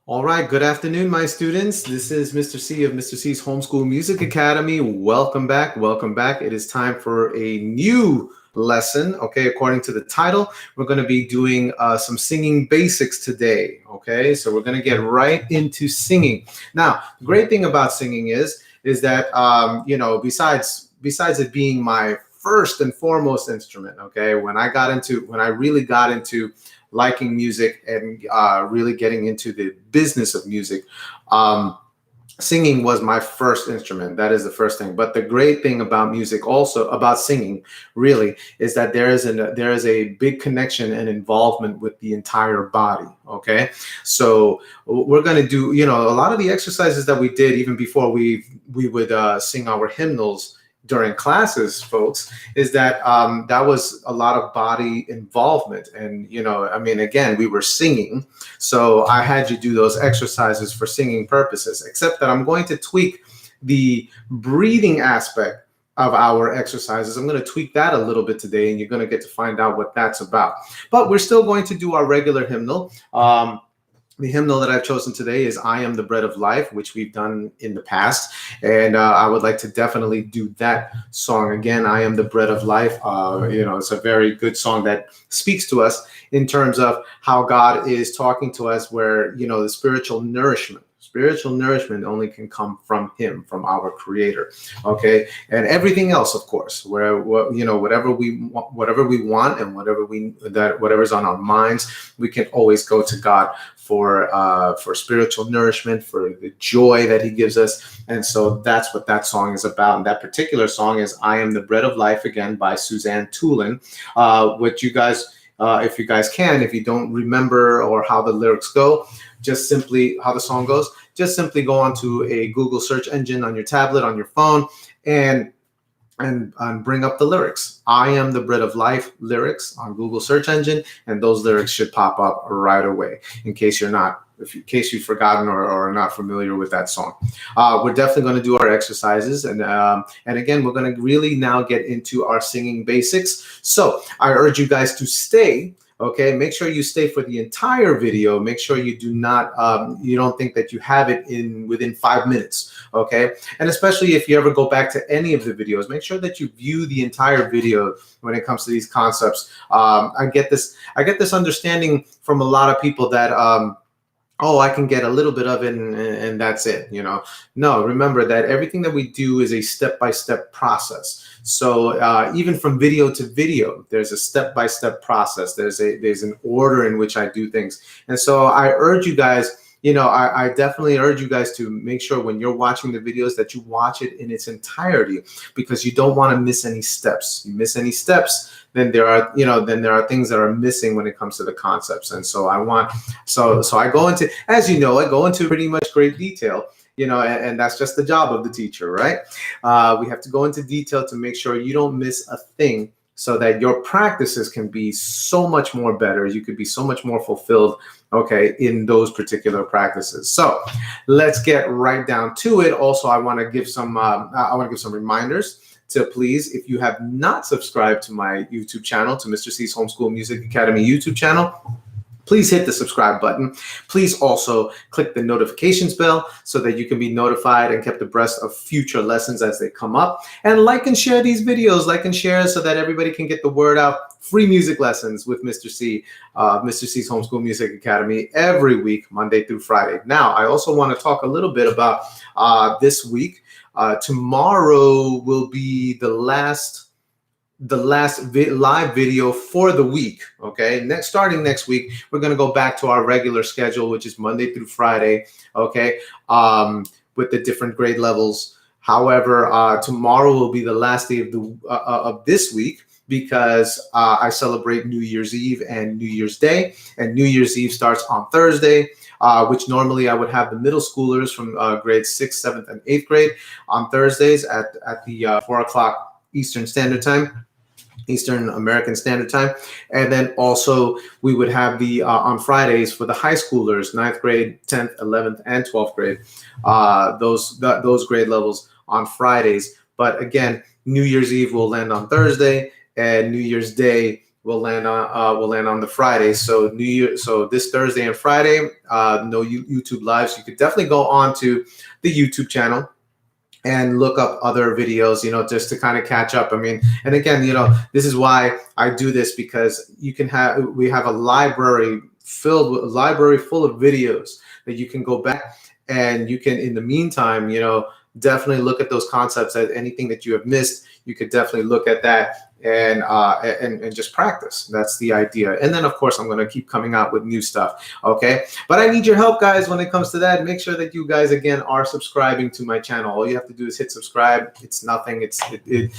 All right, good afternoon, my students. This is Mr. C of Mr. C's Homeschool Music Academy. Welcome back. Welcome back. It is time for a new lesson. Okay, according to the title, we're going to be doing some singing basics today. Okay, so we're going to get right into singing. Now, the great thing about singing is that besides it being my first and foremost instrument, okay, when I really got into liking music and really getting into the business of music, singing was my first instrument. That is the first thing. But the great thing about music, also about singing, really, is that there is a big connection and involvement with the entire body. Okay, so we're going to do a lot of the exercises that we did even before we would sing our hymnals during classes, folks, is that that was a lot of body involvement. And, again, we were singing. So I had you do those exercises for singing purposes, except that I'm going to tweak the breathing aspect of our exercises. I'm going to tweak that a little bit today, and you're going to get to find out what that's about. But we're still going to do our regular hymnal. The hymnal that I've chosen today is I Am the Bread of Life, which we've done in the past. And I would like to definitely do that song again, I Am the Bread of Life. It's a very good song that speaks to us in terms of how God is talking to us, where, the spiritual nourishment only can come from Him, from our Creator. Okay, and everything else, of course, whatever we want and whatever's on our minds, we can always go to God for spiritual nourishment, for the joy that He gives us. And so that's what that song is about. And that particular song is I Am the Bread of Life, again, by Suzanne Tulin. What you guys, if you don't remember or how the lyrics go, just simply how the song goes, just simply go onto a Google search engine on your tablet, on your phone, and bring up the lyrics. I Am the Bread of Life lyrics on Google search engine, and those lyrics should pop up right away, in case you've forgotten or are not familiar with that song. We're definitely going to do our exercises, and again, we're going to really now get into our singing basics. So I urge you guys to stay. Okay, make sure you stay for the entire video. Make sure you do not, you don't think that you have it within 5 minutes. Okay, and especially if you ever go back to any of the videos, make sure that you view the entire video when it comes to these concepts. I get this understanding from a lot of people that I can get a little bit of it and that's it. No, remember that everything that we do is a step-by-step process. So even from video to video, there's a step-by-step process. There's an order in which I do things. And so I urge you guys, I definitely urge you guys to make sure when you're watching the videos that you watch it in its entirety, because you don't want to miss any steps. You miss any steps, then there are things that are missing when it comes to the concepts. And so I go into, as you know, I go into pretty much great detail, and that's just the job of the teacher, right? We have to go into detail to make sure you don't miss a thing, so that your practices can be so much more better. You could be so much more fulfilled, okay, in those particular practices. So let's get right down to it. Also, I want to give some reminders to please, if you have not subscribed to my YouTube channel, to Mr. C's Homeschool Music Academy YouTube channel, please hit the subscribe button. Please also click the notifications bell so that you can be notified and kept abreast of future lessons as they come up. And like and share these videos, so that everybody can get the word out. Free music lessons with Mr. C, Mr. C's Homeschool Music Academy every week, Monday through Friday. Now, I also want to talk a little bit about this week. Tomorrow will be the last live video for the week. Okay, starting next week, we're going to go back to our regular schedule, which is Monday through Friday. Okay, with the different grade levels. However, tomorrow will be the last day of this week, because I celebrate New Year's Eve and New Year's Day, and New Year's Eve starts on Thursday, which normally I would have the middle schoolers from grades 6th, 7th, and 8th grade on Thursdays at the 4 o'clock Eastern Standard Time. Eastern American Standard Time. And then also we would have the on Fridays for the high schoolers, 9th grade, 10th, 11th, and 12th grade, those grade levels on Fridays. But again, New Year's Eve will land on Thursday, and New Year's Day will land on the Friday. So New Year, so this Thursday and Friday, no YouTube lives. You could definitely go on to the YouTube channel and look up other videos, just to kind of catch up. I mean, and again, this is why I do this, because we have a library full of videos that you can go back, and you can, in the meantime, definitely look at those concepts. At anything that you have missed, you could definitely look at that and just practice. That's the idea. And then, of course, I'm going to keep coming out with new stuff. Okay, but I need your help, guys, when it comes to that. Make sure that you guys, again, are subscribing to my channel. All you have to do is hit subscribe. It's nothing. It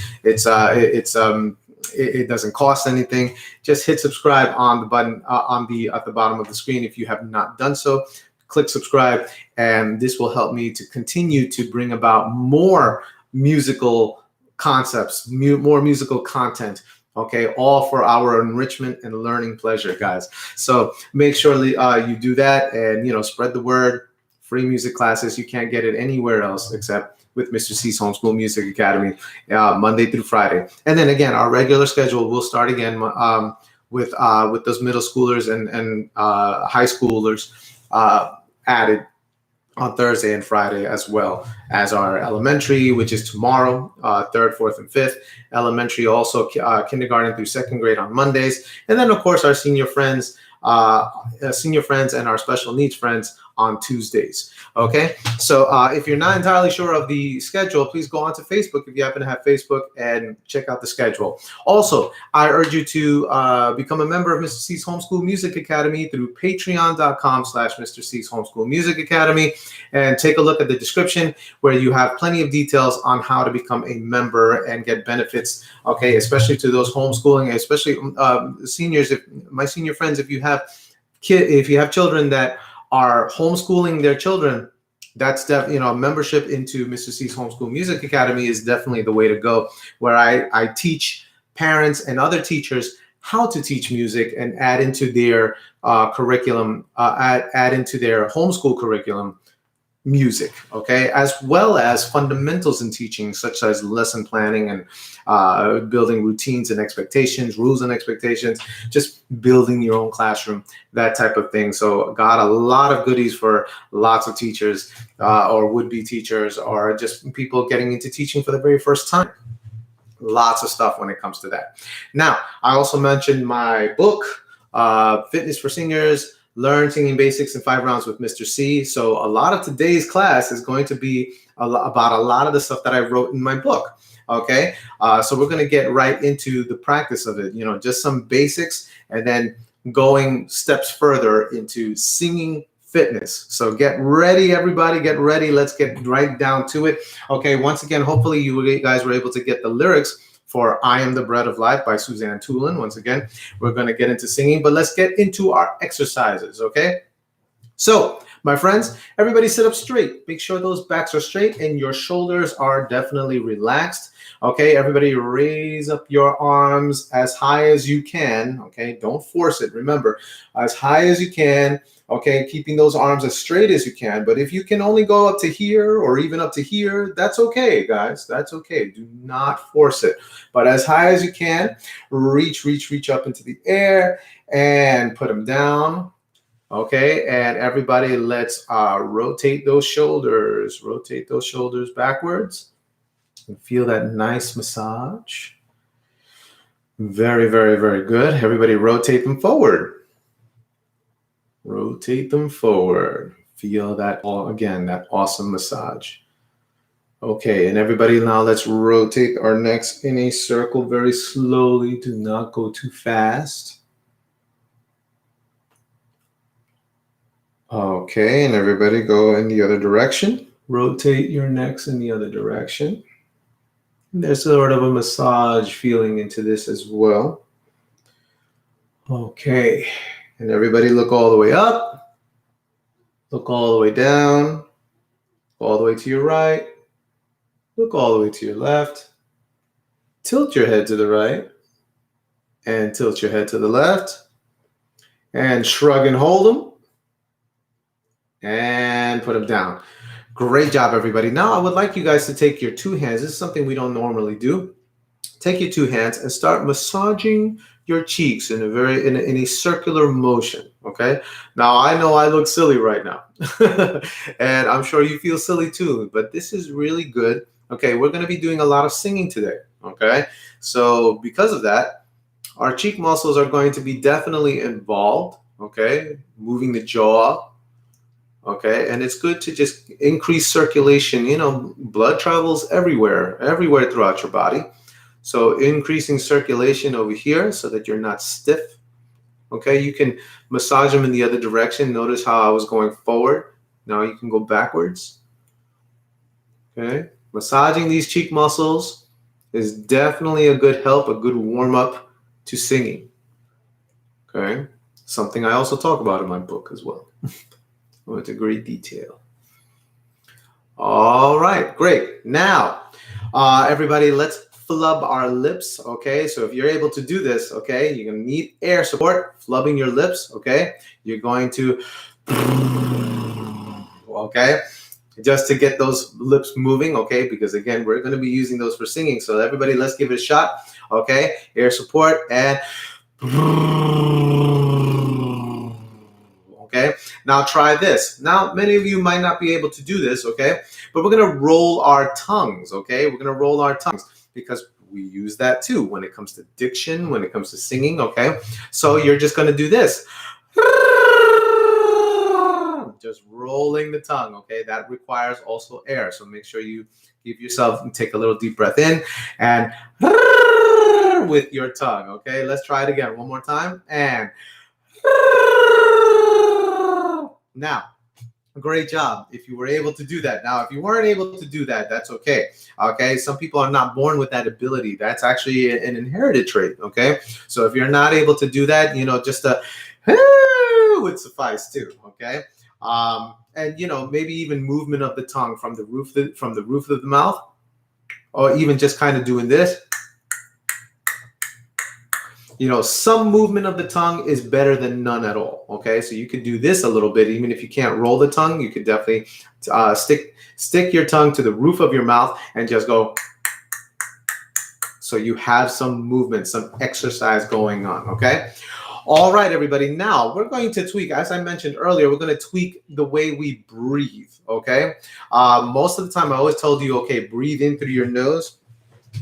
doesn't cost anything. Just hit subscribe on the button at the bottom of the screen if you have not done so. Click subscribe, and this will help me to continue to bring about more musical concepts, more musical content, okay, all for our enrichment and learning pleasure, guys. So make sure you do that, and spread the word. Free music classes, you can't get it anywhere else except with Mr. C's Homeschool Music Academy, Monday through Friday. And then again, our regular schedule will start again with those middle schoolers and high schoolers added on Thursday and Friday, as well as our elementary, which is tomorrow, 3rd, 4th, and 5th. Elementary also kindergarten through 2nd grade on Mondays. And then, of course, our senior friends and our special needs friends on Tuesdays. Okay, so if you're not entirely sure of the schedule, please go onto Facebook if you happen to have Facebook and check out the schedule. Also, I urge you to become a member of Mr. C's Homeschool Music Academy through patreon.com/Mr. C's Homeschool Music Academy, and take a look at the description where you have plenty of details on how to become a member and get benefits. Okay, especially to those homeschooling, especially seniors. If my senior friends, if you have children that are homeschooling their children, that's definitely, membership into Mr. C's Homeschool Music Academy is definitely the way to go, where I teach parents and other teachers how to teach music and add into their curriculum, add into their homeschool curriculum music, okay, as well as fundamentals in teaching, such as lesson planning and building routines and expectations, rules and expectations, just building your own classroom, that type of thing. So got a lot of goodies for lots of teachers or would-be teachers, or just people getting into teaching for the very first time. Lots of stuff when it comes to that. Now, I also mentioned my book, Fitness for Singers, Learn Singing Basics in 5 Rounds with Mr. C. So a lot of today's class is going to be about a lot of the stuff that I wrote in my book. Okay, so we're going to get right into the practice of it, just some basics, and then going steps further into singing fitness. So get ready, everybody, get ready. Let's get right down to it. Okay, once again, hopefully you guys were able to get the lyrics for I Am the Bread of Life by Suzanne Tulin. Once again, we're going to get into singing, but let's get into our exercises, okay? So, my friends, everybody sit up straight. Make sure those backs are straight and your shoulders are definitely relaxed. Okay, everybody raise up your arms as high as you can. Okay, don't force it. Remember, as high as you can. Okay, keeping those arms as straight as you can. But if you can only go up to here or even up to here, that's okay, guys. That's okay. Do not force it. But as high as you can, reach up into the air and put them down. Okay, and everybody, let's rotate those shoulders. Rotate those shoulders backwards. And feel that nice massage. Very, very, very good. Everybody rotate them forward. Rotate them forward. Feel that, again, that awesome massage. Okay, and everybody, now let's rotate our necks in a circle very slowly. Do not go too fast. Okay, and everybody go in the other direction. Rotate your necks in the other direction. There's sort of a massage feeling into this as well. Okay, and everybody look all the way up. Look all the way down. All the way to your right. Look all the way to your left. Tilt your head to the right. And tilt your head to the left. And shrug and hold them. And put them down. Great job, everybody. Now I would like you guys to take your 2 hands. This is something we don't normally do. Take your 2 hands and start massaging your cheeks in a circular motion. Okay. Now I know I look silly right now, and I'm sure you feel silly too. But this is really good. Okay, we're going to be doing a lot of singing today. Okay, so because of that, our cheek muscles are going to be definitely involved. Okay, moving the jaw. Okay, and it's good to just increase circulation. You know, blood travels everywhere throughout your body. So increasing circulation over here so that you're not stiff. Okay, you can massage them in the other direction. Notice how I was going forward. Now you can go backwards. Okay, massaging these cheek muscles is definitely a good help, a good warm up to singing. Okay, something I also talk about in my book as well. With a great detail. All right, great. Now, everybody, let's flub our lips. Okay, so if you're able to do this, okay, you're gonna need air support, flubbing your lips. Okay, you're going to, okay, just to get those lips moving. Okay, because again, we're gonna be using those for singing. So everybody, let's give it a shot. Okay, air support and. Okay, now try this. Now, many of you might not be able to do this, okay, but we're going to roll our tongues, okay? We're going to roll our tongues because we use that too when it comes to diction, when it comes to singing, okay? So you're just going to do this. Just rolling the tongue, okay? That requires also air, so make sure you give yourself, take a little deep breath in and with your tongue, okay? Let's try it again one more time and now, great job if you were able to do that. Now, if you weren't able to do that, that's okay. Okay, some people are not born with that ability. That's actually an inherited trait. Okay, so if you're not able to do that, you know, just a would suffice too. Okay, and you know, maybe even movement of the tongue from the roof of the mouth, or even just kind of doing this. You know, some movement of the tongue is better than none at all. Okay, so you could do this a little bit. Even if you can't roll the tongue, you could definitely stick your tongue to the roof of your mouth and just go. So you have some movement, some exercise going on. Okay. All right, everybody. Now we're going to tweak, as I mentioned earlier, we're going to tweak the way we breathe. Okay. Most of the time, I always told you, okay, breathe in through your nose.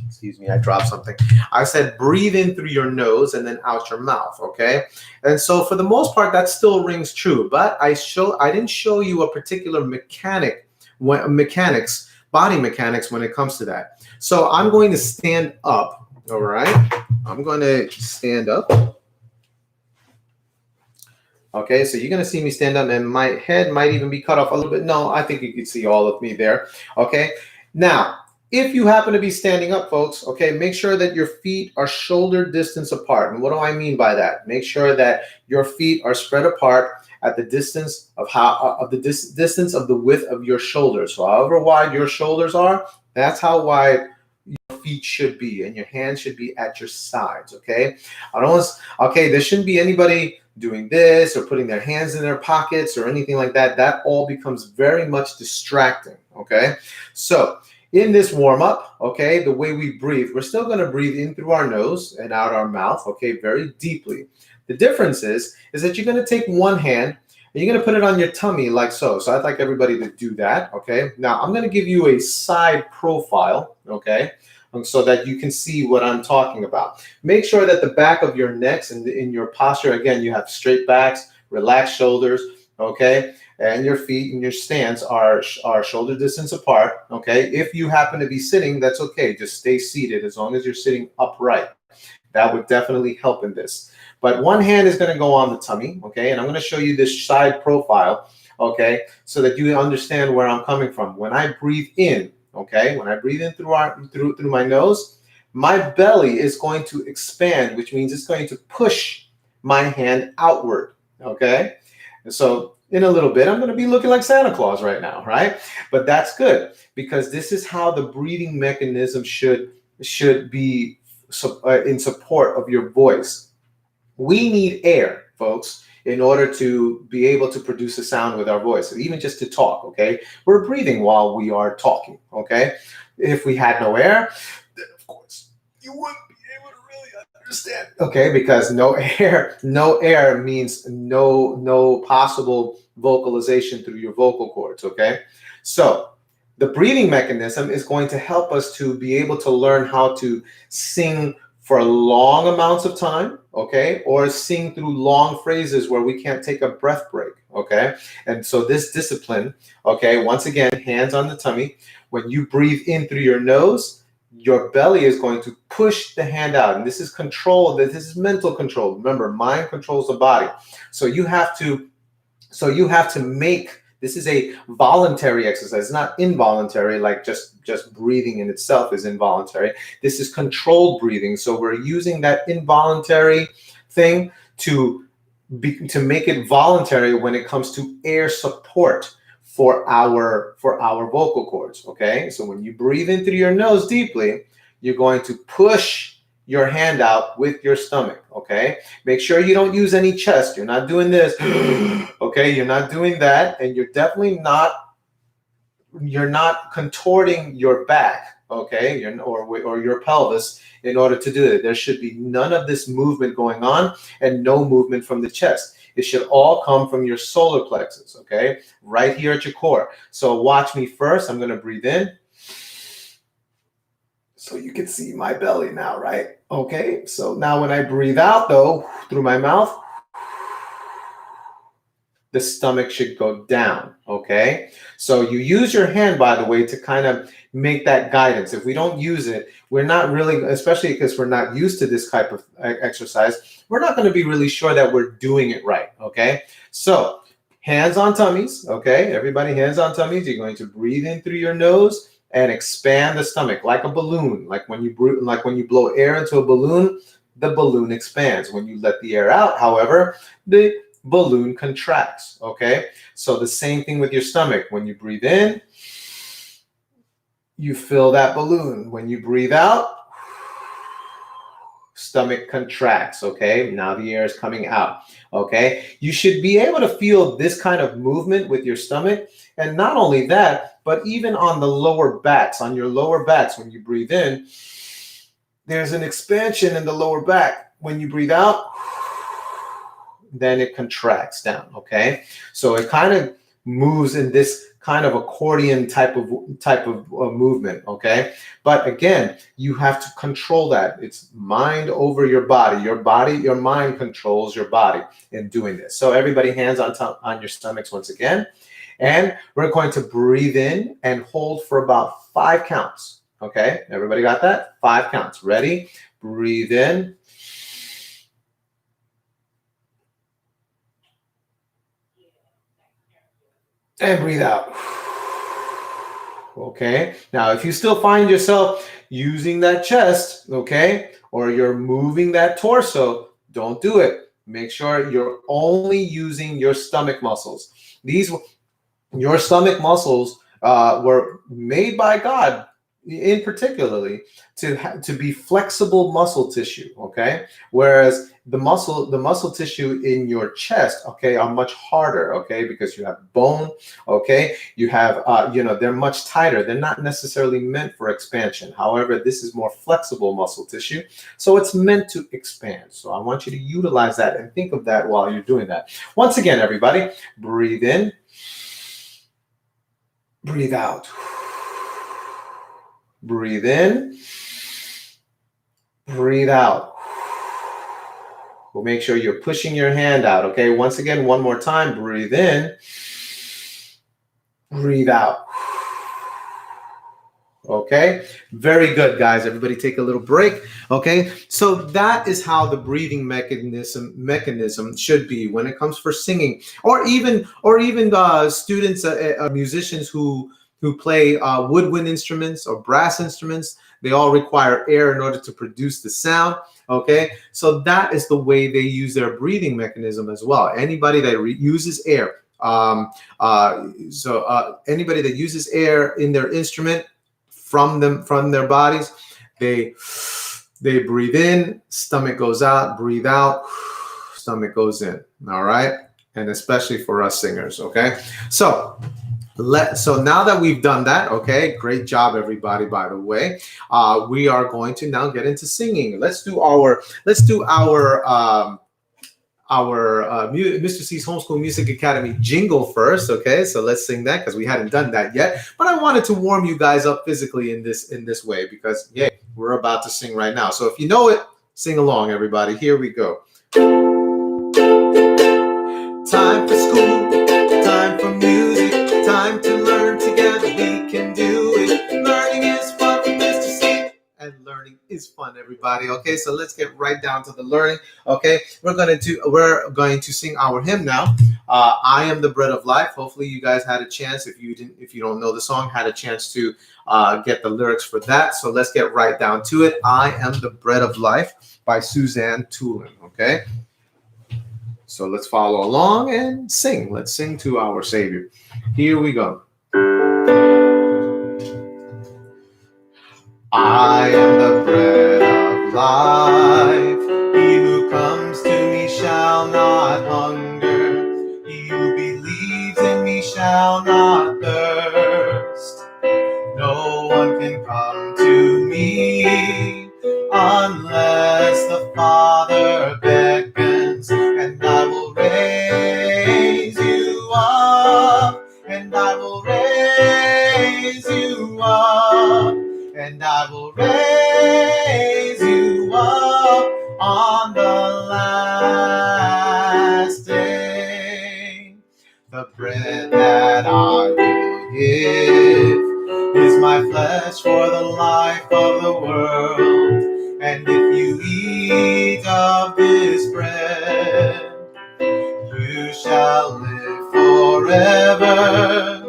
Excuse me, I dropped something. I said breathe in through your nose and then out your mouth, okay? And so for the most part, that still rings true, but I didn't show you a particular body mechanics when it comes to that. So I'm going to stand up, all right? I'm going to stand up. Okay, so you're going to see me stand up and my head might even be cut off a little bit. No, I think you can see all of me there, okay? Now, if you happen to be standing up, folks, okay, make sure that your feet are shoulder distance apart. And what do I mean by that? Make sure that your feet are spread apart at the distance of distance of the width of your shoulders. So however wide your shoulders are, that's how wide your feet should be, and your hands should be at your sides. Okay, there shouldn't be anybody doing this or putting their hands in their pockets or anything like that. That all becomes very much distracting. Okay, so in this warm-up, okay, the way we breathe, we're still going to breathe in through our nose and out our mouth, okay, very deeply. The difference is that you're going to take one hand and you're going to put it on your tummy like so. So I'd like everybody to do that, okay? Now, I'm going to give you a side profile, okay, so that you can see what I'm talking about. Make sure that the back of your necks and in your posture, again, you have straight backs, relaxed shoulders, okay? And your feet and your stance are shoulder distance apart, okay? If you happen to be sitting, that's okay. Just stay seated as long as you're sitting upright. That would definitely help in this. But one hand is going to go on the tummy, okay? And I'm going to show you this side profile, okay? So that you understand where I'm coming from. When I breathe in, okay? When I breathe in through my nose, my belly is going to expand, which means it's going to push my hand outward, okay? And so in a little bit, I'm going to be looking like Santa Claus right now, right? But that's good because this is how the breathing mechanism should be in support of your voice. We need air, folks, in order to be able to produce a sound with our voice, even just to talk, okay? We're breathing while we are talking, okay? If we had no air, then of course you wouldn't be able to really understand? Okay, because no air means no possible vocalization through your vocal cords. Okay, so the breathing mechanism is going to help us to be able to learn how to sing for long amounts of time, okay, or sing through long phrases where we can't take a breath break. Okay, and so this discipline, okay, once again, hands on the tummy. When you breathe in through your nose, your belly is going to push the hand out, and this is control. This is mental control. Remember, mind controls the body. So you have to make this is a voluntary exercise, not involuntary, like just breathing in itself is involuntary. This is controlled breathing. So we're using that involuntary thing to make it voluntary when it comes to air support for our vocal cords. Okay, so when you breathe in through your nose deeply, you're going to push your hand out with your stomach. Okay, make sure you don't use any chest. You're not doing this. Okay, you're not doing that, and you're definitely you're not contorting your back. Okay, or your pelvis in order to do it. There should be none of this movement going on, and no movement from the chest. It should all come from your solar plexus, okay? Right here at your core. So watch me first. I'm going to breathe in. So you can see my belly now, right? Okay, so now when I breathe out, though, through my mouth, the stomach should go down, okay? So you use your hand, by the way, to kind of make that guidance. If we don't use it, we're not really, especially because we're not used to this type of exercise, we're not going to be really sure that we're doing it right, okay? So hands on tummies, okay? Everybody, hands on tummies. You're going to breathe in through your nose and expand the stomach like a balloon. Like when you blow air into a balloon, the balloon expands. When you let the air out, however, the balloon contracts. Okay, so the same thing with your stomach. When you breathe in, you fill that balloon. When you breathe out, stomach contracts. Okay, now the air is coming out. Okay, you should be able to feel this kind of movement with your stomach, and not only that, but even on the lower backs, on your lower backs. When you breathe in, there's an expansion in the lower back. When you breathe out, then it contracts down. Okay, so it kind of moves in this kind of accordion type of movement. Okay, but again, you have to control that. It's mind over your body. Your mind controls your body in doing this. So everybody, hands on your stomachs once again, and we're going to breathe in and hold for about 5 counts. Okay, everybody got that? 5 counts. Ready? Breathe in. And breathe out. Okay, now if you still find yourself using that chest, okay, or you're moving that torso, don't do it. Make sure you're only using your stomach muscles. Your stomach muscles were made by God, in particularly to be flexible muscle tissue. Okay, whereas the muscle tissue in your chest, okay, are much harder. Okay, because you have bone. Okay, you have they're much tighter. They're not necessarily meant for expansion. However, this is more flexible muscle tissue, so it's meant to expand. So I want you to utilize that and think of that while you're doing that. Once again, everybody, breathe in. Breathe out. Breathe in. Breathe out. We'll make sure you're pushing your hand out. Okay, once again, one more time. Breathe in. Breathe out. Okay, very good, guys. Everybody take a little break. Okay, so that is how the breathing mechanism should be when it comes for singing, or even students, musicians who play woodwind instruments or brass instruments. They all require air in order to produce the sound. Okay, so that is the way they use their breathing mechanism as well. Anybody that uses air, anybody that uses air in their instrument from their bodies, they breathe in, stomach goes out, breathe out, stomach goes in. All right, and especially for us singers. Okay, so So now that we've done that, okay, great job, everybody. By the way, we are going to now get into singing. Let's do our Mr. C's Homeschool Music Academy jingle first, okay? So let's sing that because we hadn't done that yet. But I wanted to warm you guys up physically in this way because yay, we're about to sing right now. So if you know it, sing along, everybody. Here we go. Time for school, time for music, time to learn together. We can do it. Learning is fun with Mr. C. And learning is fun, everybody. Okay, so let's get right down to the learning. Okay, we're going to sing our hymn now. I am the bread of life. Hopefully, you guys had a chance. If you don't know the song, had a chance to get the lyrics for that. So let's get right down to it. I am the bread of life by Suzanne Tulin. Okay. So let's follow along and sing. Let's sing to our Savior. Here we go. I am the bread of life. He who comes to me shall not hunger. He who believes in me shall not thirst. No one can come to me unless the Father beckons, and I will raise you up, and I will raise you up, and I will raise you up on the last day. The bread that I will give is my flesh for the life of the world. And if you eat of this bread, you shall live forever.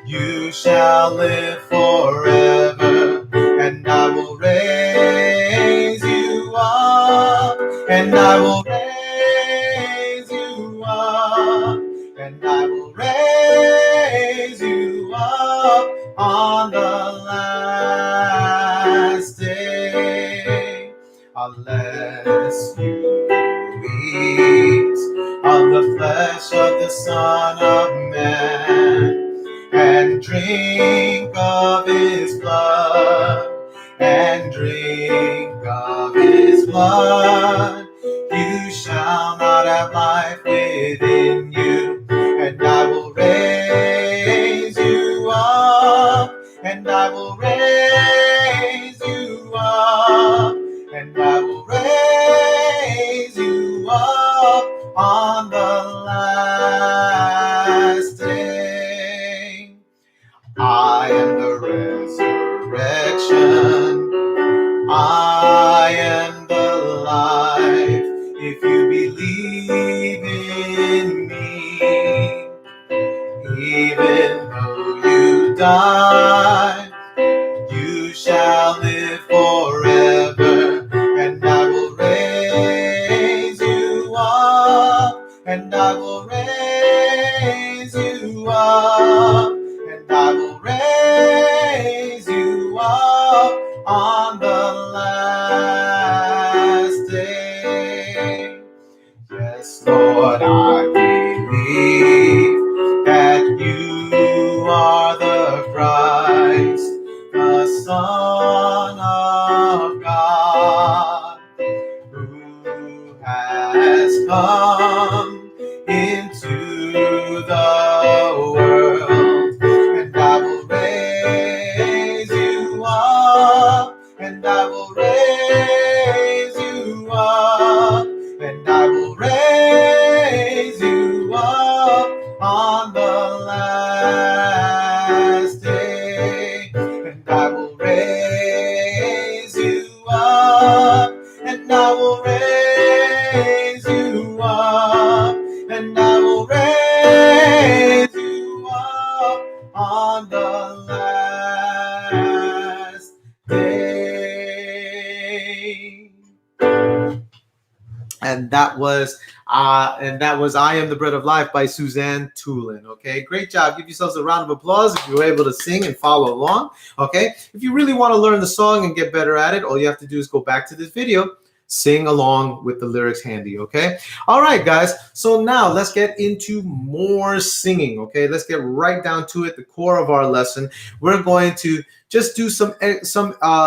You shall live forever. And I will raise you up. And I will raise you up. And I will raise you up on the last day. Unless you eat of the flesh of the Son of Man and drink of his blood, and drink of his blood, you shall not have life within you. And I will raise you up, and I will raise you up, and I will raise you up on the last day. I am the resurrection. I am the life. If you believe in me, even though you die, you shall live forever. And I will raise you up, and I will raise you up, and I will raise you up on the last day. Yes, Lord, I believe that you are the Christ, the Son of God, who has come into the world. And I will raise you up, and I will raise you up, and I will raise you up on the last day. And I will raise you up, and I will raise you up, and I will raise you up on the last day. And that was I Am the Bread of Life by Suzanne Tulin. Okay, great job. Give yourselves a round of applause if you were able to sing and follow along. Okay, if you really want to learn the song and get better at it, all you have to do is go back to this video, sing along with the lyrics handy, okay? All right, guys. So now let's get into more singing, okay? Let's get right down to it, the core of our lesson. We're going to just do some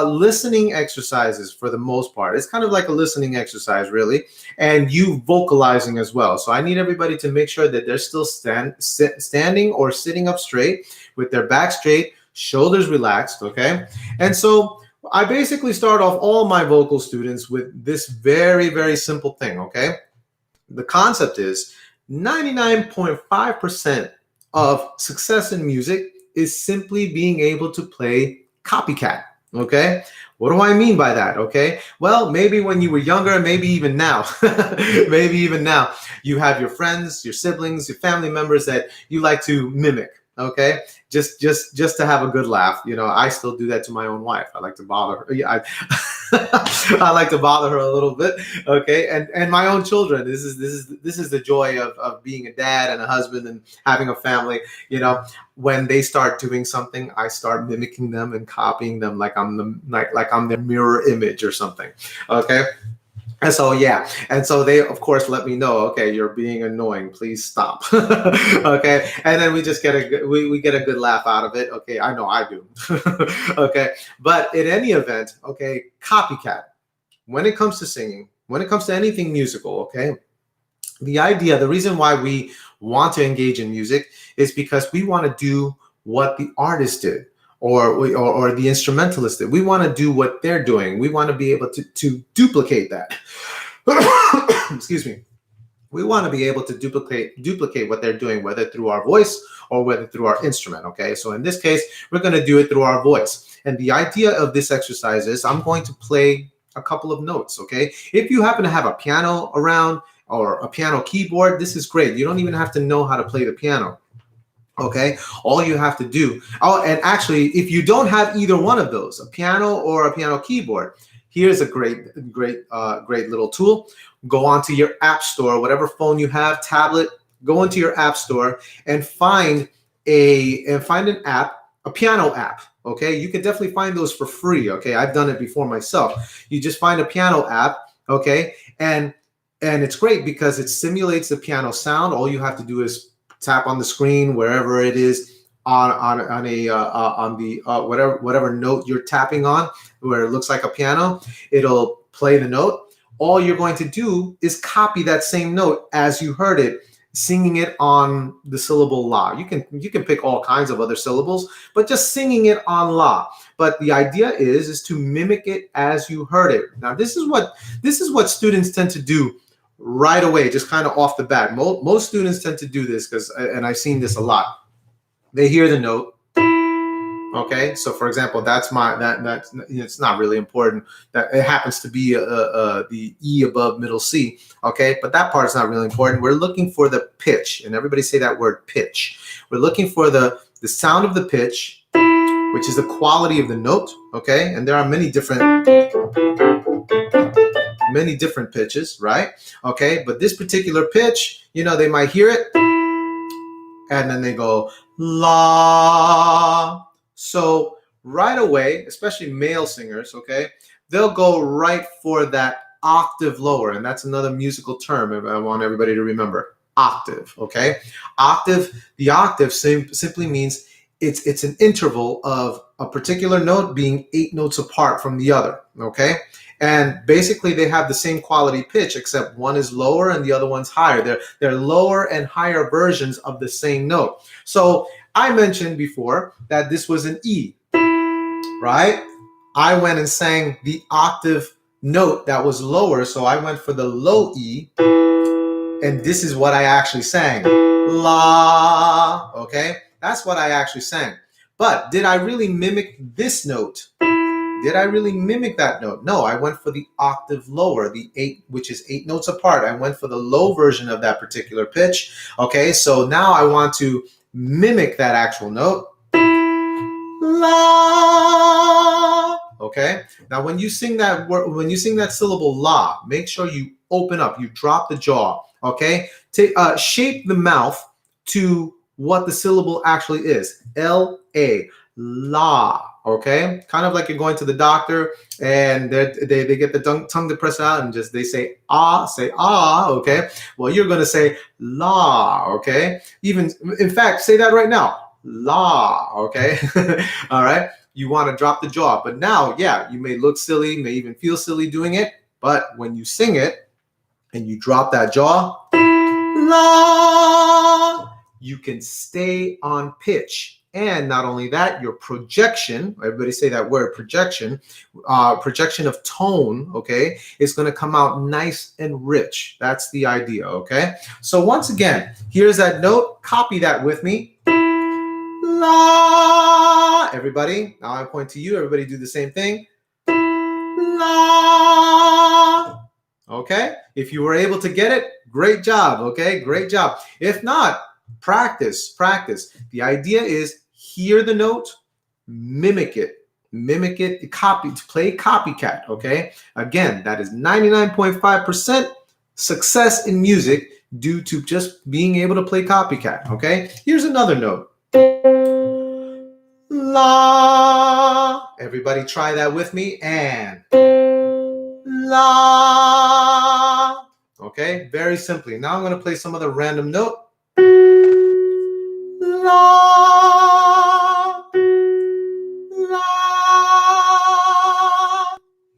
listening exercises for the most part. It's kind of like a listening exercise, really, and you vocalizing as well. So I need everybody to make sure that they're still standing or sitting up straight with their back straight, shoulders relaxed, okay? And so I basically start off all my vocal students with this very, very simple thing, okay? The concept is 99.5% of success in music is simply being able to play copycat, okay? What do I mean by that, okay? Well, maybe when you were younger, maybe even now, maybe even now, you have your friends, your siblings, your family members that you like to mimic, okay? Just to have a good laugh. You know, I still do that to my own wife. I like to bother her. Yeah, I like to bother her a little bit, okay? And my own children. This is the joy of being a dad and a husband and having a family. You know, when they start doing something, I start mimicking them and copying them like I'm their mirror image or something, okay? And so, yeah. And so they, of course, let me know, okay, you're being annoying. Please stop. Okay. And then we just get we get a good laugh out of it. Okay. I know I do. Okay. But in any event, okay, copycat. When it comes to singing, when it comes to anything musical, okay, the reason why we want to engage in music is because we want to do what the artist did. Or the instrumentalist did. We want to do what they're doing. We want to be able to duplicate that. Excuse me. We want to be able to duplicate what they're doing, whether through our voice or whether through our instrument, okay? So in this case, we're going to do it through our voice. And the idea of this exercise is I'm going to play a couple of notes, okay? If you happen to have a piano around or a piano keyboard, this is great. You don't even have to know how to play the piano. Okay, all you have to do. Oh, and actually, if you don't have either one of those, a piano or a piano keyboard, here's a great little tool. Go onto your app store, whatever phone you have, tablet. Go into your app store and find an app, a piano app. Okay, you can definitely find those for free. Okay, I've done it before myself. You just find a piano app. Okay, and it's great because it simulates the piano sound. All you have to do is tap on the screen wherever it is on the whatever note you're tapping on, where it looks like a piano. It'll play the note. All you're going to do is copy that same note as you heard it, singing it on the syllable la. You can pick all kinds of other syllables, but just singing it on la. But the idea is to mimic it as you heard it. Now this is what students tend to do right away, just kind of off the bat. Most students tend to do this and I've seen this a lot. They hear the note. Okay, so for example, that's it's not really important. That it happens to be the E above middle C. Okay, but that part is not really important. We're looking for the pitch, and everybody say that word pitch. We're looking for the sound of the pitch, which is the quality of the note. Okay, and there are many different pitches, right? Okay, but this particular pitch, you know, they might hear it and then they go la. So right away, especially male singers, okay, they'll go right for that octave lower, and that's another musical term I want everybody to remember. Octave, okay? Octave, the octave simply means it's an interval of a particular note being 8 notes apart from the other, okay? And basically they have the same quality pitch, except one is lower and the other one's higher. They're lower and higher versions of the same note. So I mentioned before that this was an E, right? I went and sang the octave note that was lower, so I went for the low E, and this is what I actually sang. La, okay? That's what I actually sang. But did I really mimic this note? Did I really mimic that note? No, I went for the octave lower, the 8, which is 8 notes apart. I went for the low version of that particular pitch. Okay, so now I want to mimic that actual note. La. Okay, now when you sing that word, when you sing that syllable la, make sure you open up, you drop the jaw. Okay, shape the mouth to what the syllable actually is. L-A, la, okay? Kind of like you're going to the doctor and they get the tongue depressed out and just they say ah, okay? Well, you're going to say la, okay? Even, in fact, say that right now. La, okay? All right? You want to drop the jaw. But now, yeah, you may look silly, may even feel silly doing it. But when you sing it and you drop that jaw, la, you can stay on pitch. And not only that, your projection, everybody say that word, projection, projection of tone, okay, is going to come out nice and rich. That's the idea, okay? So once again, here's that note. Copy that with me. La. Everybody, now I point to you. Everybody do the same thing. La. Okay? If you were able to get it, great job, okay? Great job. If not, practice, practice. The idea is hear the note, mimic it, copy, play copycat, okay? Again, that is 99.5% success in music due to just being able to play copycat, okay? Here's another note. La. Everybody try that with me, and la. Okay, very simply. Now I'm going to play some other random note. La. La.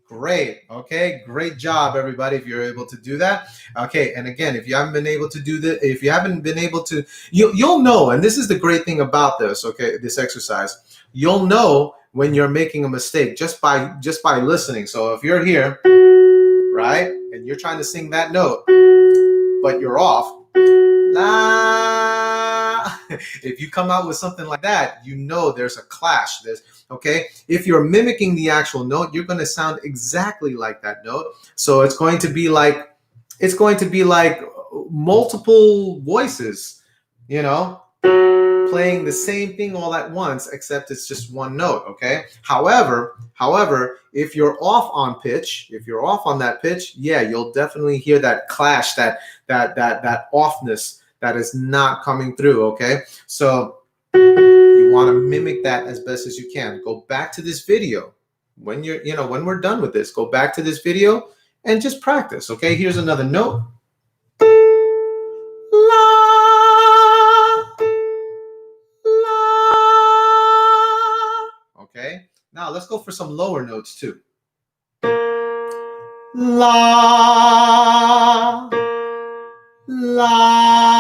Great. Okay, great job, everybody, if you're able to do that. Okay, and again, if you haven't been able to do this, if you haven't been able to, you'll know, and this is the great thing about this, okay, this exercise, you'll know when you're making a mistake just by listening. So if you're here, right, and you're trying to sing that note, but you're off, la. If you come out with something like that, you know there's a clash. Okay, if you're mimicking the actual note, you're going to sound exactly like that note. So it's going to be like multiple voices, you know, playing the same thing all at once, except it's just one note, okay? However, if you're off on pitch, if you're off on that pitch, yeah, you'll definitely hear that clash, that offness that is not coming through, okay? So you want to mimic that as best as you can. Go back to this video. When when we're done with this, go back to this video and just practice, okay? Here's another note. Okay, now let's go for some lower notes too. La, la.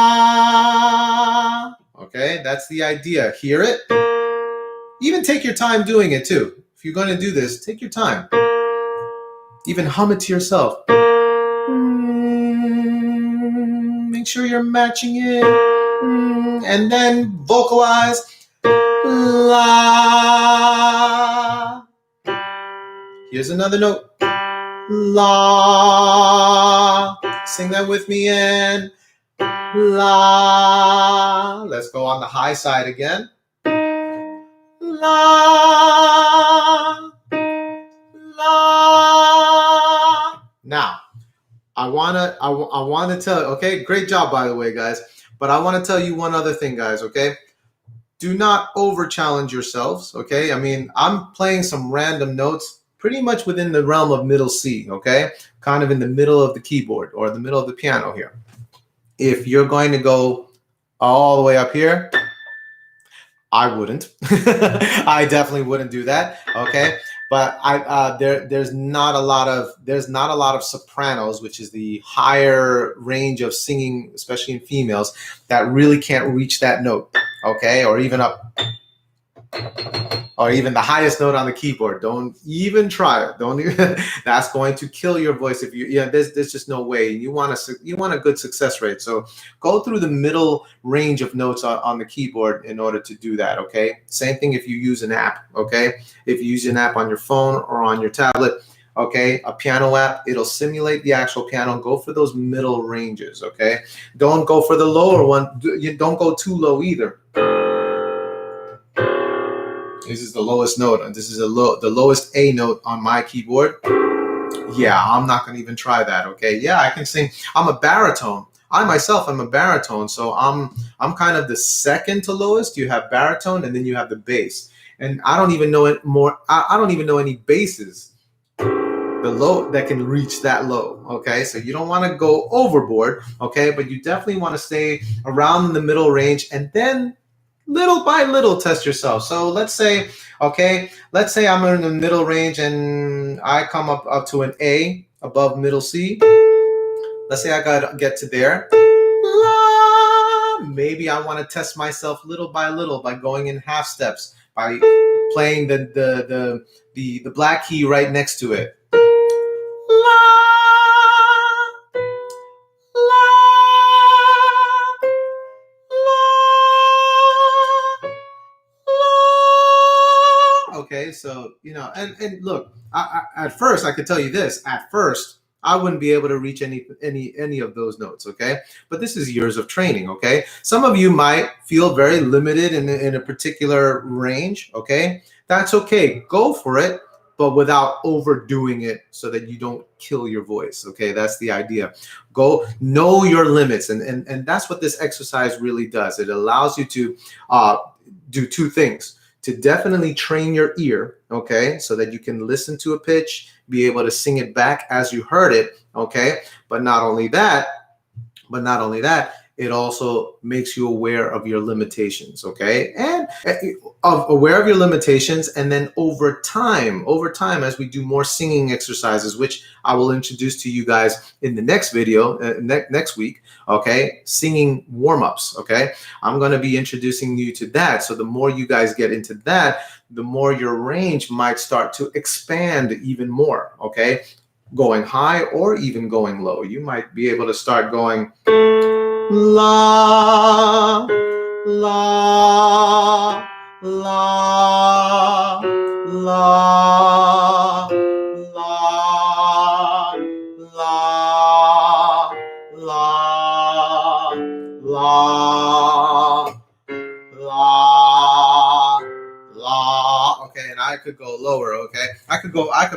Okay, that's the idea. Hear it. Even take your time doing it too. If you're going to do this, take your time. Even hum it to yourself. Make sure you're matching it. And then vocalize. La. Here's another note. La. Sing that with me, and la. Let's go on the high side again. La. La. Now, I wanna tell you, okay, great job, by the way, guys. But I want to tell you one other thing, guys, okay? Do not over challenge yourselves, okay? I mean, I'm playing some random notes pretty much within the realm of middle C, okay? Kind of in the middle of the keyboard or the middle of the piano here. If you're going to go all the way up here, I wouldn't. I definitely wouldn't do that, okay? But there's not a lot of sopranos, which is the higher range of singing, especially in females, that really can't reach that note, okay? Or even up, or even the highest note on the keyboard. Don't even try it. Don't even. That's going to kill your voice if you. Yeah, there's just no way. You want a good success rate. So go through the middle range of notes on the keyboard in order to do that. Okay. Same thing if you use an app. Okay. If you use an app on your phone or on your tablet. Okay, a piano app, it'll simulate the actual piano. Go for those middle ranges. Okay. Don't go for the lower one. You don't go too low either. This is the lowest note, and this is the lowest A note on my keyboard. Yeah, I'm not going to even try that, okay? Yeah, I can sing. I'm a baritone. I myself am a baritone, so I'm kind of the second to lowest. You have baritone, and then you have the bass. And I don't even know it more. I don't even know any basses the low that can reach that low. Okay, so you don't want to go overboard. Okay, but you definitely want to stay around the middle range, and then little by little test yourself. So let's say, okay, let's say I'm in the middle range and I come up to an A above middle C. Let's say I got get to there. La, maybe I want to test myself little by little by going in half steps, by playing the black key right next to it. La, la, la. Okay, so and look, at first I could tell you this. At first, I wouldn't be able to reach any of those notes. Okay, but this is years of training. Okay, some of you might feel very limited in a particular range. Okay, that's okay. Go for it, but without overdoing it so that you don't kill your voice. Okay, that's the idea. Go know your limits, and that's what this exercise really does. It allows you to do two things. To definitely train your ear, okay, so that you can listen to a pitch, be able to sing it back as you heard it, okay. But not only that, it also makes you aware of your limitations, okay, and aware of your limitations. And then over time, as we do more singing exercises, which I will introduce to you guys in the next video, next week, okay, singing warm-ups, okay, I'm going to be introducing you to that. So the more you guys get into that, the more your range might start to expand even more, okay, going high or even going low. You might be able to start going la, la, la, la, la, la, la, la, la. Okay, and I could go lower. Okay, I could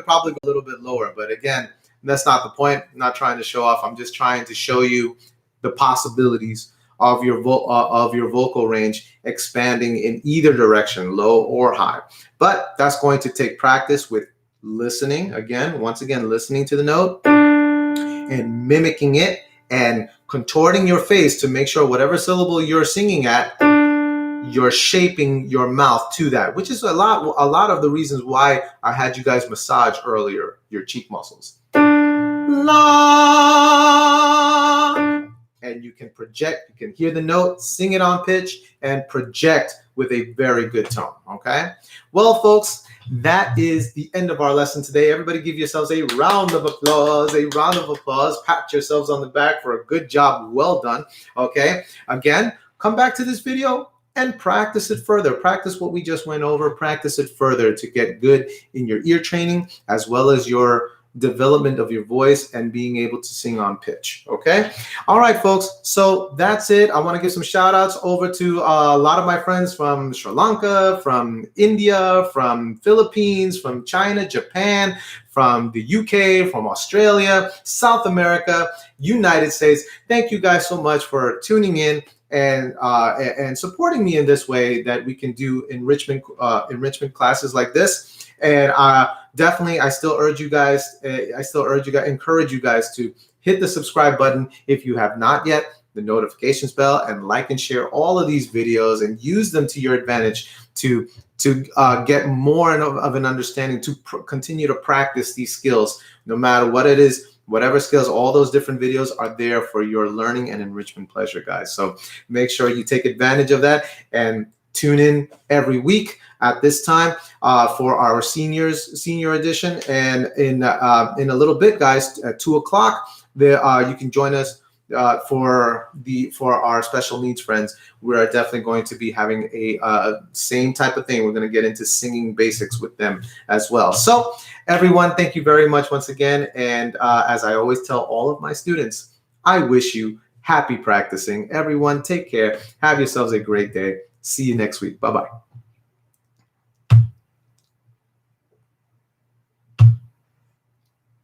probably go a little bit lower, but again, that's not the point. I'm not trying to show off. I'm just trying to show you the possibilities of your vocal range expanding in either direction, low or high. But that's going to take practice with listening. Once again, listening to the note and mimicking it and contorting your face to make sure whatever syllable you're singing at, you're shaping your mouth to that, which is a lot of the reasons why I had you guys massage earlier your cheek muscles. La. And you can project, you can hear the note, sing it on pitch, and project with a very good tone, okay? Well, folks, that is the end of our lesson today. Everybody give yourselves a round of applause, pat yourselves on the back for a good job, well done, okay? Again, come back to this video and practice it further. Practice what we just went over, practice it further to get good in your ear training, as well as your development of your voice and being able to sing on pitch. Okay. All right, folks. So that's it. I want to give some shout outs over to a lot of my friends from Sri Lanka, from India, from Philippines, from China, Japan, from the UK, from Australia, South America, United States. Thank you guys so much for tuning in and supporting me in this way that we can do enrichment classes like this. And definitely, I still encourage you guys to hit the subscribe button if you have not yet, the notifications bell, and like and share all of these videos and use them to your advantage to get more of an understanding, to continue to practice these skills, no matter what it is. Whatever skills, all those different videos are there for your learning and enrichment pleasure, guys. So make sure you take advantage of that and tune in every week at this time for our senior edition. And in a little bit, guys, at 2 o'clock, you can join us for our special needs friends. We're definitely going to be having a same type of thing. We're going to get into singing basics with them as well. So everyone, thank you very much once again. And as I always tell all of my students, I wish you happy practicing. Everyone, take care. Have yourselves a great day. See you next week. Bye-bye.